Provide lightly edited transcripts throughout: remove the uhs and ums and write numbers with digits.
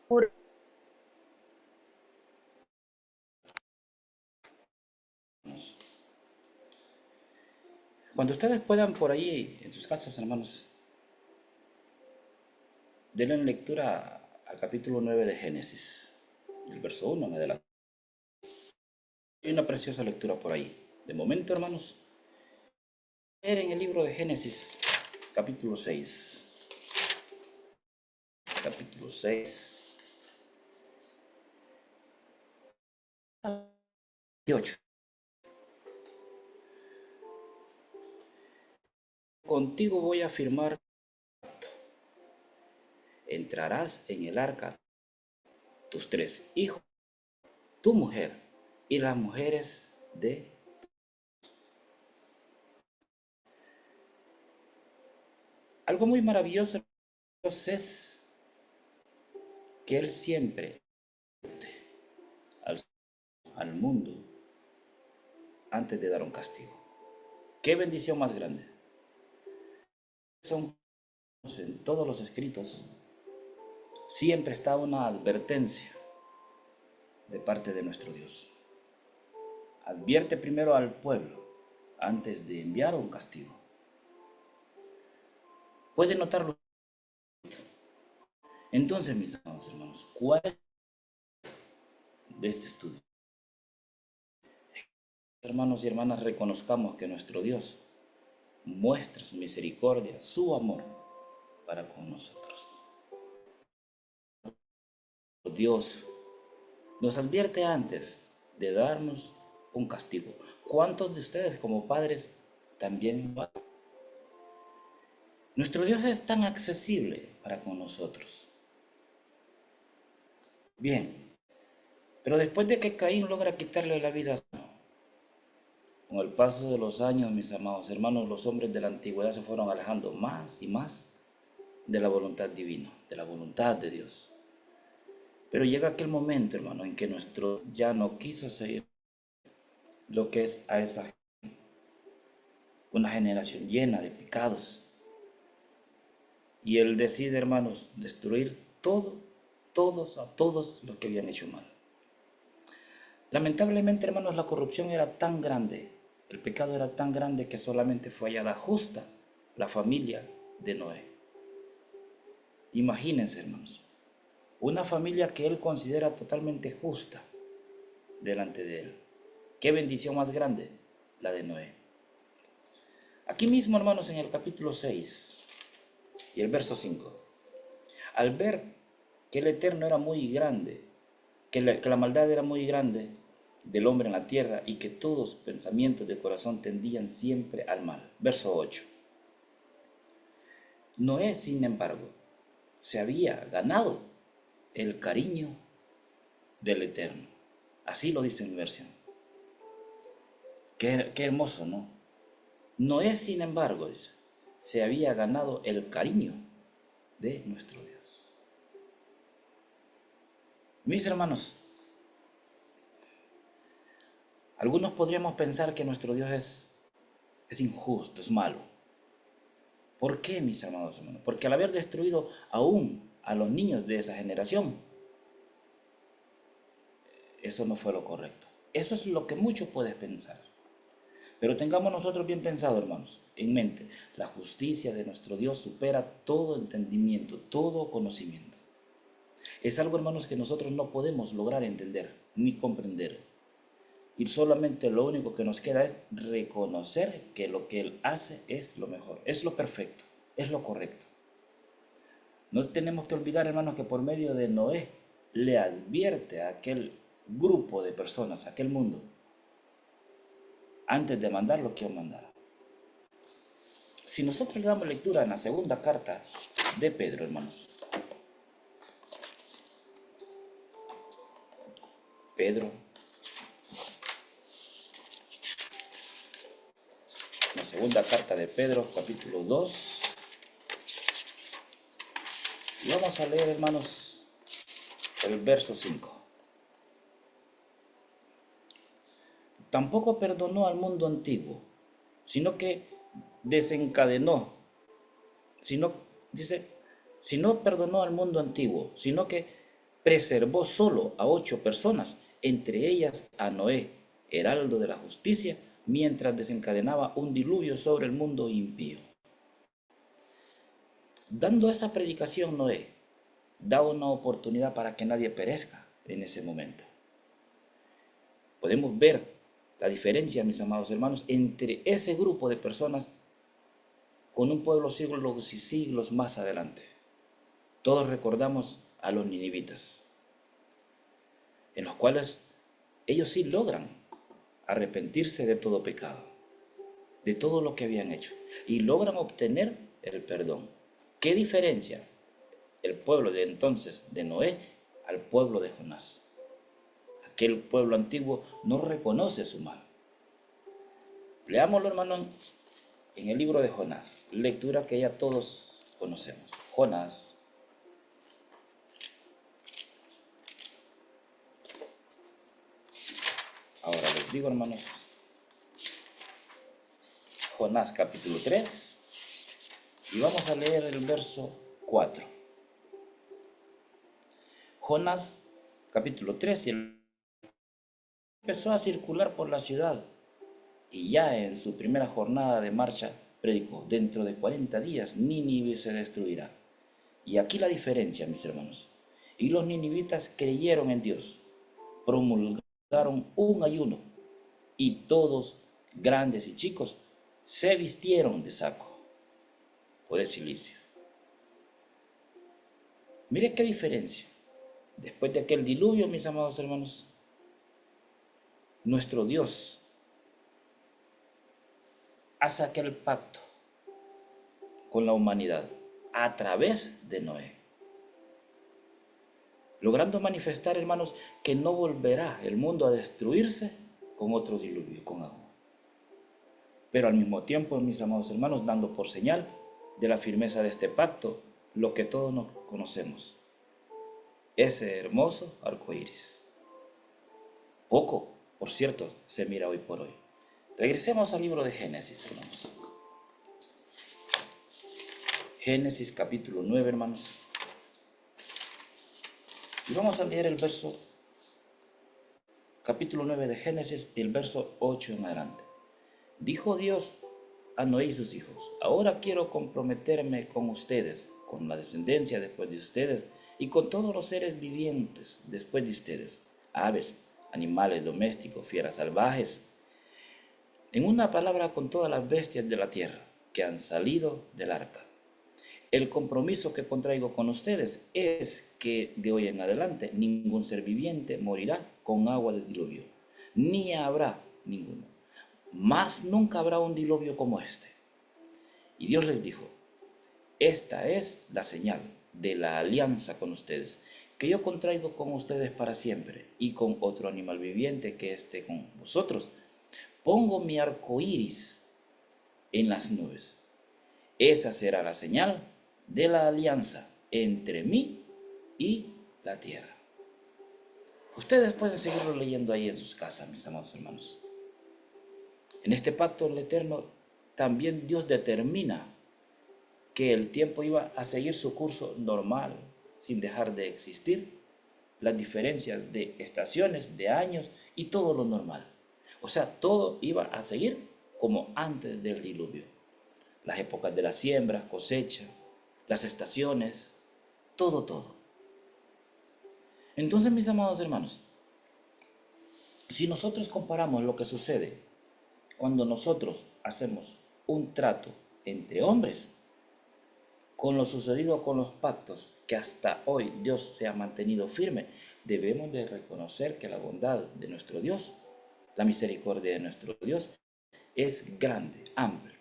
Por- Cuando ustedes puedan por ahí, en sus casas, hermanos, denle lectura al capítulo 9 de Génesis, del verso 1 en adelante. Hay una preciosa lectura por ahí. De momento, hermanos, leer en el libro de Génesis, capítulo 6. Capítulo 6 y 8. Contigo voy a firmar, entrarás en el arca tus tres hijos, tu mujer y las mujeres de... Algo muy maravilloso es que Él siempre al, al mundo antes de dar un castigo. ¿Qué bendición más grande? Son en todos los escritos, siempre está una advertencia de parte de nuestro Dios. Advierte primero al pueblo antes de enviar un castigo. Puede notarlo. Entonces, mis amados hermanos, ¿cuál es de este estudio? Hermanos y hermanas, reconozcamos que nuestro Dios muestra su misericordia, su amor para con nosotros. Dios nos advierte antes de darnos un castigo. ¿Cuántos de ustedes como padres también? Nuestro Dios es tan accesible para con nosotros. Bien, pero después de que Caín logra quitarle la vida, con el paso de los años, mis amados hermanos, los hombres de la antigüedad se fueron alejando más y más de la voluntad divina, de la voluntad de Dios. Pero llega aquel momento, hermano, en que nuestro ya no quiso seguir lo que es a esa una generación llena de pecados. Y él decide, hermanos, destruir todos los que habían hecho mal. Lamentablemente, hermanos, la corrupción era tan grande, el pecado era tan grande que solamente fue hallada justa la familia de Noé. Imagínense, hermanos, una familia que él considera totalmente justa delante de él. Qué bendición más grande la de Noé. Aquí mismo, hermanos, en el capítulo 6 y el verso 5, al ver que el Eterno era muy grande, que la maldad era muy grande del hombre en la tierra y que todos pensamientos de corazón tendían siempre al mal. Verso 8. Noé, sin embargo, se había ganado el cariño del Eterno. Así lo dice en mi versión. Qué hermoso, ¿no? Noé, sin embargo, dice, se había ganado el cariño de nuestro Dios. Mis hermanos, algunos podríamos pensar que nuestro Dios es injusto, es malo. ¿Por qué, mis amados hermanos? Porque al haber destruido aún a los niños de esa generación, eso no fue lo correcto. Eso es lo que muchos pueden pensar. Pero tengamos nosotros bien pensado, hermanos, en mente, la justicia de nuestro Dios supera todo entendimiento, todo conocimiento. Es algo, hermanos, que nosotros no podemos lograr entender ni comprender. Y solamente lo único que nos queda es reconocer que lo que Él hace es lo mejor, es lo perfecto, es lo correcto. No tenemos que olvidar, hermanos, que por medio de Noé le advierte a aquel grupo de personas, a aquel mundo, antes de mandar lo que iba a mandar. Si nosotros le damos lectura en la segunda carta de Pedro, hermanos, Pedro, la segunda carta de Pedro, capítulo 2, y vamos a leer, hermanos, el verso 5. Tampoco perdonó al mundo antiguo, sino que desencadenó, sino, dice, si no perdonó al mundo antiguo, sino que preservó solo a 8 personas, entre ellas a Noé, heraldo de la justicia, mientras desencadenaba un diluvio sobre el mundo impío. Dando esa predicación, Noé da una oportunidad para que nadie perezca en ese momento. Podemos ver la diferencia, mis amados hermanos, entre ese grupo de personas con un pueblo siglos y siglos más adelante. Todos recordamos a los ninivitas, en los cuales ellos sí logran arrepentirse de todo pecado, de todo lo que habían hecho, y logran obtener el perdón. ¿Qué diferencia el pueblo de entonces de Noé al pueblo de Jonás? Aquel pueblo antiguo no reconoce su mal. Leámoslo, hermano, en el libro de Jonás, lectura que ya todos conocemos. Jonás, ahora les digo, hermanos, Jonás capítulo 3, y vamos a leer el verso 4. Jonás capítulo 3, y empezó a circular por la ciudad, y ya en su primera jornada de marcha predicó: dentro de 40 días Nínive se destruirá. Y aquí la diferencia, mis hermanos. Y los ninivitas creyeron en Dios, promulgaron un ayuno, y todos, grandes y chicos, se vistieron de saco o de silicio. Mire qué diferencia. Después de aquel diluvio, mis amados hermanos, nuestro Dios hace aquel pacto con la humanidad a través de Noé, logrando manifestar, hermanos, que no volverá el mundo a destruirse con otro diluvio, con agua. Pero al mismo tiempo, mis amados hermanos, dando por señal de la firmeza de este pacto lo que todos nos conocemos: ese hermoso arco iris. Poco, por cierto, se mira hoy por hoy. Regresemos al libro de Génesis, hermanos. Génesis capítulo 9, hermanos. Y vamos a leer el verso, capítulo 9 de Génesis, y el verso 8 en adelante. Dijo Dios a Noé y sus hijos: ahora quiero comprometerme con ustedes, con la descendencia después de ustedes, y con todos los seres vivientes después de ustedes, aves, animales domésticos, fieras salvajes, en una palabra, con todas las bestias de la tierra que han salido del arca. El compromiso que contraigo con ustedes es que de hoy en adelante ningún ser viviente morirá con agua de diluvio, ni habrá ninguno. Más nunca habrá un diluvio como este. Y Dios les dijo: esta es la señal de la alianza con ustedes, que yo contraigo con ustedes para siempre, y con otro animal viviente que esté con vosotros. Pongo mi arco iris en las nubes. Esa será la señal de la alianza entre mí y la tierra. Ustedes pueden seguirlo leyendo ahí en sus casas, mis amados hermanos. En este pacto el Eterno también Dios determina que el tiempo iba a seguir su curso normal, sin dejar de existir las diferencias de estaciones, de años y todo lo normal. O sea, todo iba a seguir como antes del diluvio. Las épocas de la siembra, cosecha, las estaciones, todo. Entonces, mis amados hermanos, si nosotros comparamos lo que sucede cuando nosotros hacemos un trato entre hombres con lo sucedido con los pactos que hasta hoy Dios se ha mantenido firme, debemos de reconocer que la bondad de nuestro Dios, la misericordia de nuestro Dios es grande, amplia.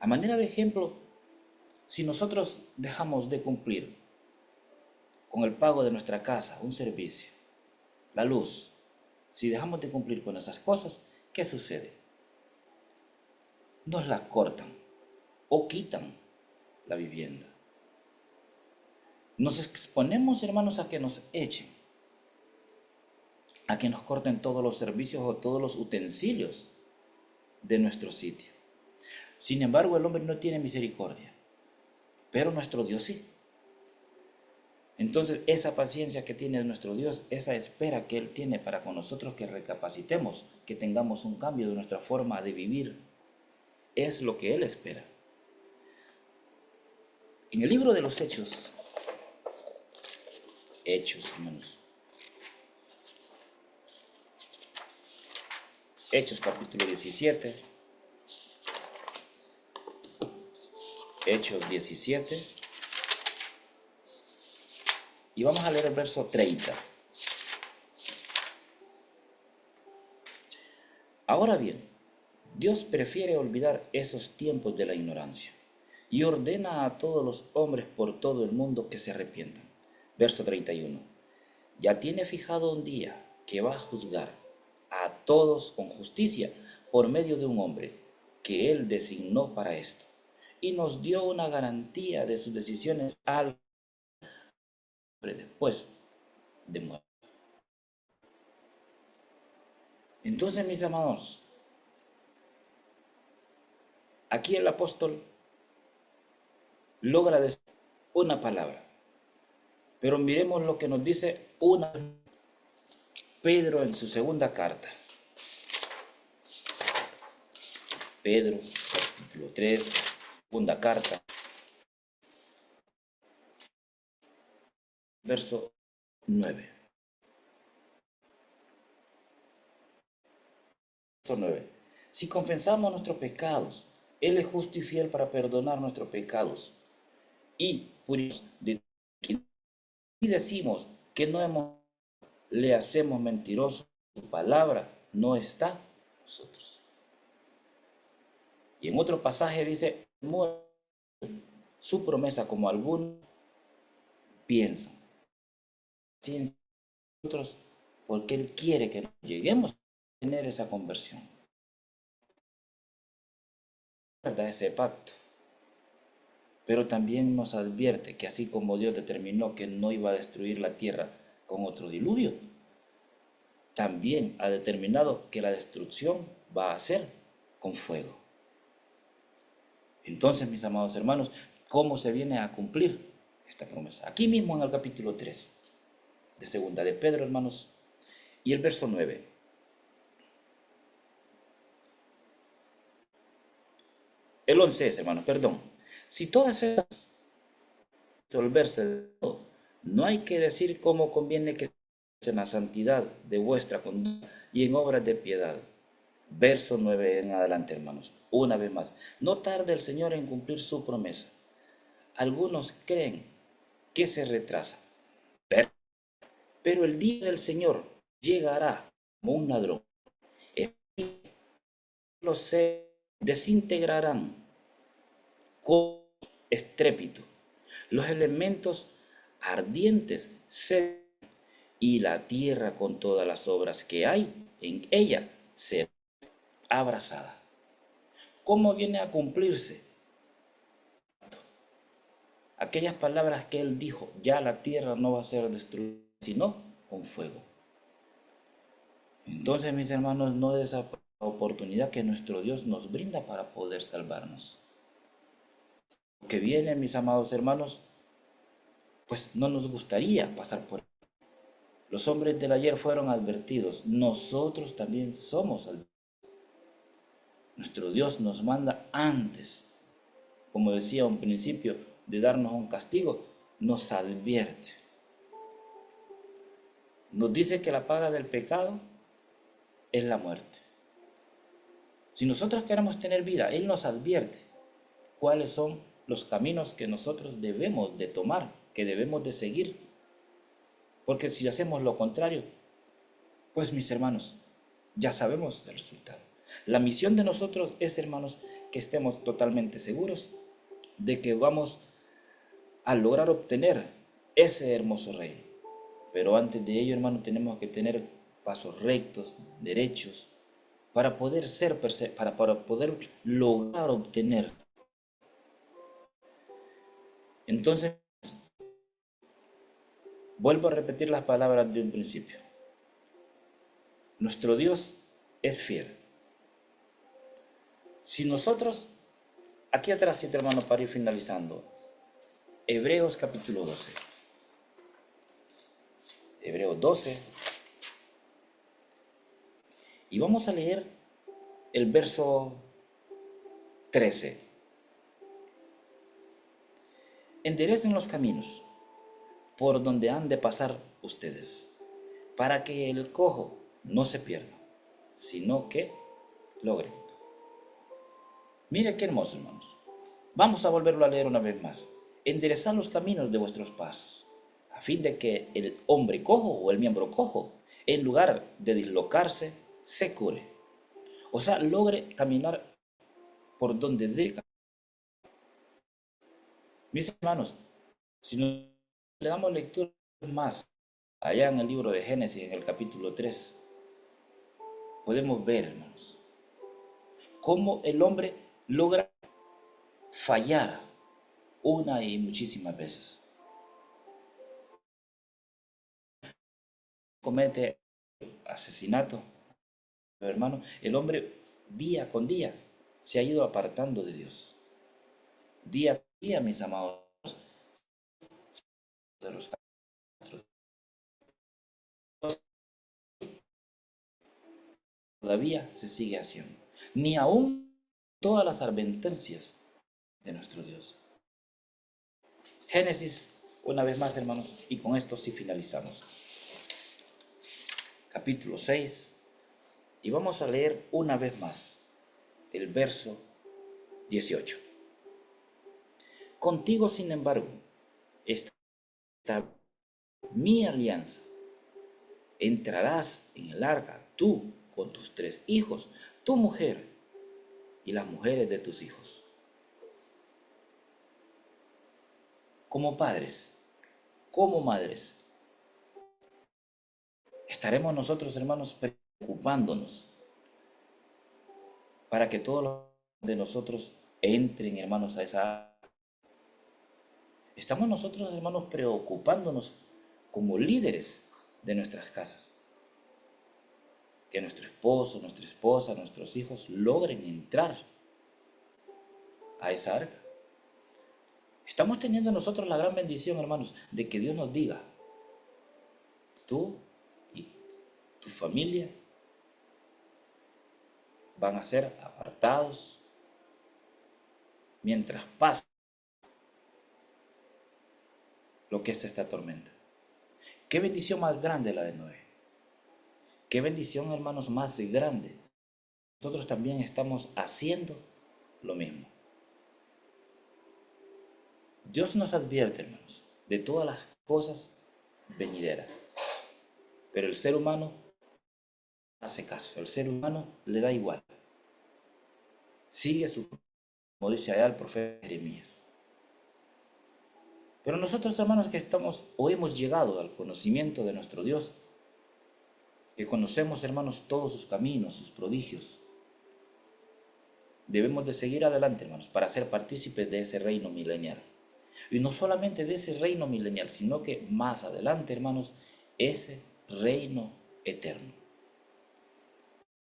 A manera de ejemplo, si nosotros dejamos de cumplir con el pago de nuestra casa, un servicio, la luz, si dejamos de cumplir con esas cosas, ¿qué sucede? Nos las cortan o quitan la vivienda. Nos exponemos, hermanos, a que nos echen, a que nos corten todos los servicios o todos los utensilios de nuestro sitio. Sin embargo, el hombre no tiene misericordia, pero nuestro Dios sí. Entonces, esa paciencia que tiene nuestro Dios, esa espera que Él tiene para con nosotros que recapacitemos, que tengamos un cambio de nuestra forma de vivir, es lo que Él espera. En el libro de los Hechos, hermanos, Hechos capítulo 17, Hechos 17, y vamos a leer el verso 30. Ahora bien, Dios prefiere olvidar esos tiempos de la ignorancia y ordena a todos los hombres por todo el mundo que se arrepientan. Verso 31. Ya tiene fijado un día que va a juzgar a todos con justicia por medio de un hombre que Él designó para esto, y nos dio una garantía de sus decisiones al hombre después de muerto. Entonces, mis amados, aquí el apóstol logra decir una palabra, pero miremos lo que nos dice Pedro en su segunda carta. Pedro, capítulo 3, segunda carta, verso 9. Verso 9. Si confesamos nuestros pecados, Él es justo y fiel para perdonar nuestros pecados y purificarnos de y decimos que no hemos, le hacemos mentiroso, su palabra no está en nosotros. Y en otro pasaje dice, su promesa como algunos piensan. Nosotros, porque Él quiere que lleguemos a tener esa conversión. ¿Verdad? Ese pacto. Pero también nos advierte que así como Dios determinó que no iba a destruir la tierra con otro diluvio, también ha determinado que la destrucción va a ser con fuego. Entonces, mis amados hermanos, ¿cómo se viene a cumplir esta promesa? Aquí mismo en el capítulo 3 de segunda de Pedro, hermanos, y el verso 9. El 11 es, hermanos, perdón. Si todas estas resolverse de todo, no hay que decir cómo conviene que en la santidad de vuestra conducta y en obras de piedad. Verso 9 en adelante, hermanos. Una vez más. No tarde el Señor en cumplir su promesa. Algunos creen que se retrasa, pero el día del Señor llegará como un ladrón. Los se desintegrarán con estrépito. Los elementos ardientes se y la tierra con todas las obras que hay en ella será abrasada. ¿Cómo viene a cumplirse? Aquellas palabras que él dijo, ya la tierra no va a ser destruida, sino con fuego. Entonces, mis hermanos, no es esa oportunidad que nuestro Dios nos brinda para poder salvarnos. Lo que viene, mis amados hermanos, pues no nos gustaría pasar por él. Los hombres del ayer fueron advertidos, nosotros también somos advertidos. Nuestro Dios nos manda antes, como decía un principio, de darnos un castigo, nos advierte. Nos dice que la paga del pecado es la muerte. Si nosotros queremos tener vida, Él nos advierte cuáles son los caminos que nosotros debemos de tomar, que debemos de seguir. Porque si hacemos lo contrario, pues mis hermanos, ya sabemos el resultado. La misión de nosotros es, hermanos, que estemos totalmente seguros de que vamos a lograr obtener ese hermoso reino. Pero antes de ello, hermano, tenemos que tener pasos rectos, derechos, para poder para poder lograr obtener. Entonces, vuelvo a repetir las palabras de un principio. Nuestro Dios es fiel. Si nosotros, aquí atrás, hermano, para ir finalizando, Hebreos capítulo 12. Hebreos 12, y vamos a leer el verso 13. Enderecen los caminos por donde han de pasar ustedes, para que el cojo no se pierda, sino que logre. Mire qué hermoso, hermanos. Vamos a volverlo a leer una vez más. Enderezad los caminos de vuestros pasos, a fin de que el hombre cojo o el miembro cojo, en lugar de dislocarse, se cure. O sea, logre caminar por donde debe. Mis hermanos, si le damos lectura más allá en el libro de Génesis, en el capítulo 3, podemos ver, hermanos, cómo el hombre logra fallar una y muchísimas veces. Comete asesinato, pero hermano, el hombre día con día se ha ido apartando de Dios. Día con día, mis amados, de los todavía se sigue haciendo, ni aún todas las advertencias de nuestro Dios. Génesis, una vez más, hermanos, y con esto sí finalizamos. Capítulo 6, y vamos a leer una vez más el verso 18. Contigo, sin embargo, está mi alianza. Entrarás en el arca, tú con tus 3 hijos, tu mujer y las mujeres de tus hijos. Como padres, como madres, estaremos nosotros, hermanos, preocupándonos para que todos los de nosotros entren, hermanos, a esa. Estamos nosotros, hermanos, preocupándonos como líderes de nuestras casas. Que nuestro esposo, nuestra esposa, nuestros hijos logren entrar a esa arca. Estamos teniendo nosotros la gran bendición, hermanos, de que Dios nos diga, tú y tu familia van a ser apartados mientras pasa lo que es esta tormenta. Qué bendición más grande la de Noé. Qué bendición, hermanos, más grande. Nosotros también estamos haciendo lo mismo. Dios nos advierte, hermanos, de todas las cosas venideras. Pero el ser humano hace caso. El ser humano le da igual. Sigue su, como dice allá el profeta Jeremías. Pero nosotros, hermanos, que estamos o hemos llegado al conocimiento de nuestro Dios, que conocemos, hermanos, todos sus caminos, sus prodigios, debemos de seguir adelante, hermanos, para ser partícipes de ese reino milenial. Y no solamente de ese reino milenial, sino que más adelante, hermanos, ese reino eterno.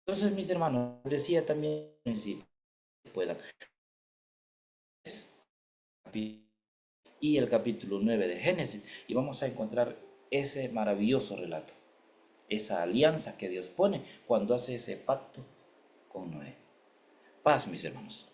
Entonces, mis hermanos, decía también al principio, puedan. Y el capítulo 9 de Génesis, y vamos a encontrar ese maravilloso relato, esa alianza que Dios pone cuando hace ese pacto con Noé. Paz, mis hermanos.